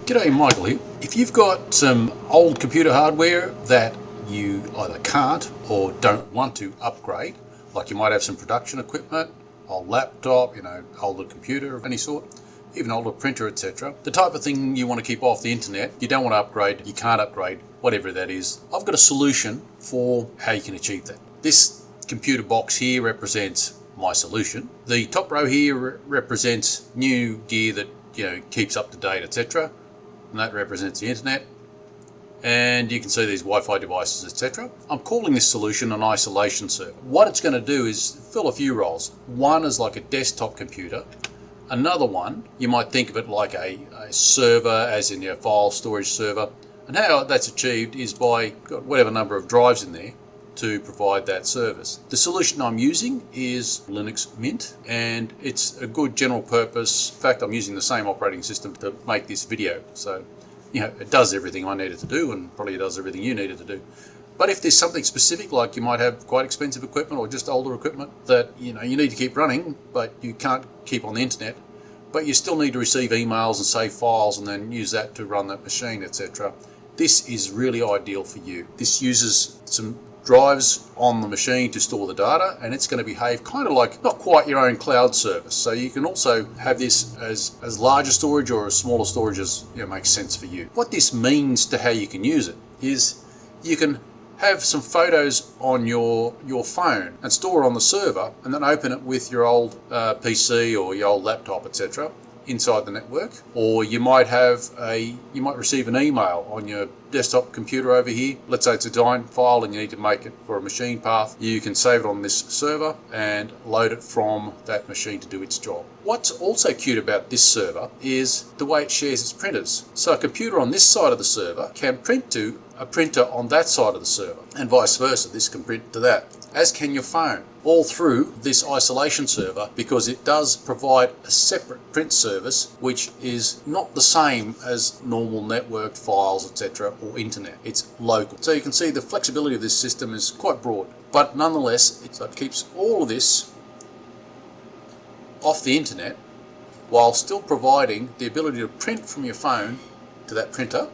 G'day, Michael here. If you've got some old computer hardware that you either can't or don't want to upgrade, like you might have some production equipment, old laptop, older computer of any sort, even older printer, etc. The type of thing you want to keep off the internet, you don't want to upgrade, you can't upgrade, whatever that is. I've got a solution for how you can achieve that. This computer box here represents my solution. The top row here represents new gear that keeps up to date, etc. And that represents the internet, and you can see these Wi-Fi devices, etc. I'm calling this solution an isolation server. What it's going to do is fill a few roles. One is like a desktop computer. Another one, you might think of it like a server, as in your file storage server. And how that's achieved is by whatever number of drives in there to provide that service. The solution I'm using is Linux Mint, and it's a good general purpose. In fact, I'm using the same operating system to make this video, so it does everything I needed to do, and probably does everything you needed to do. But if there's something specific, like you might have quite expensive equipment or just older equipment that you need to keep running, but you can't keep on the internet, but you still need to receive emails and save files and then use that to run that machine, etc. This is really ideal for you. This uses some drives on the machine to store the data, and it's going to behave kind of like not quite your own cloud service. So you can also have this as larger storage or as smaller storage as makes sense for you. What this means to how you can use it is you can have some photos on your phone and store it on the server, and then open it with your old PC or your old laptop, etc. inside the network. Or you might receive an email on your desktop computer over here. Let's say it's a DINE file and you need to make it for a machine path. You can save it on this server and load it from that machine to do its job. What's also cute about this server is the way it shares its printers. So a computer on this side of the server can print to a printer on that side of the server, and vice versa. This can print to that, as can your phone, all through this isolation server, because it does provide a separate print service which is not the same as normal networked files, etc. or internet. It's local. So you can see the flexibility of this system is quite broad, but nonetheless it keeps all of this off the internet while still providing the ability to print from your phone to that printer,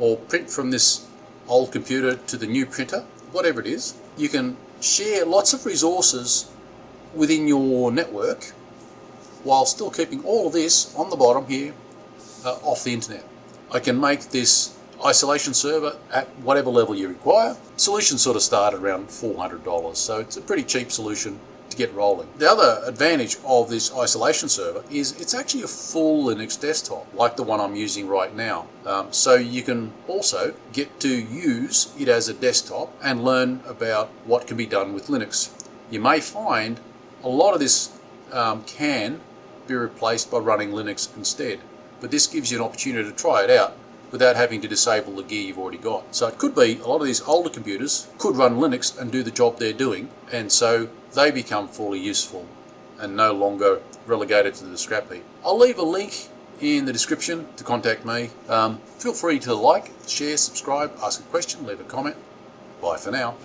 or print from this old computer to the new printer, whatever it is. You can share lots of resources within your network while still keeping all of this on the bottom here off the internet. I can make this isolation server at whatever level you require. Solutions sort of start around $400, so it's a pretty cheap solution to get rolling. The other advantage of this isolation server is it's actually a full Linux desktop, like the one I'm using right now. So you can also get to use it as a desktop and learn about what can be done with Linux. You may find a lot of this can be replaced by running Linux instead, but this gives you an opportunity to try it out without having to disable the gear you've already got. So it could be a lot of these older computers could run Linux and do the job they're doing, and so they become fully useful and no longer relegated to the scrap heap. I'll leave a link in the description to contact me. Feel free to like, share, subscribe, ask a question, leave a comment. Bye for now.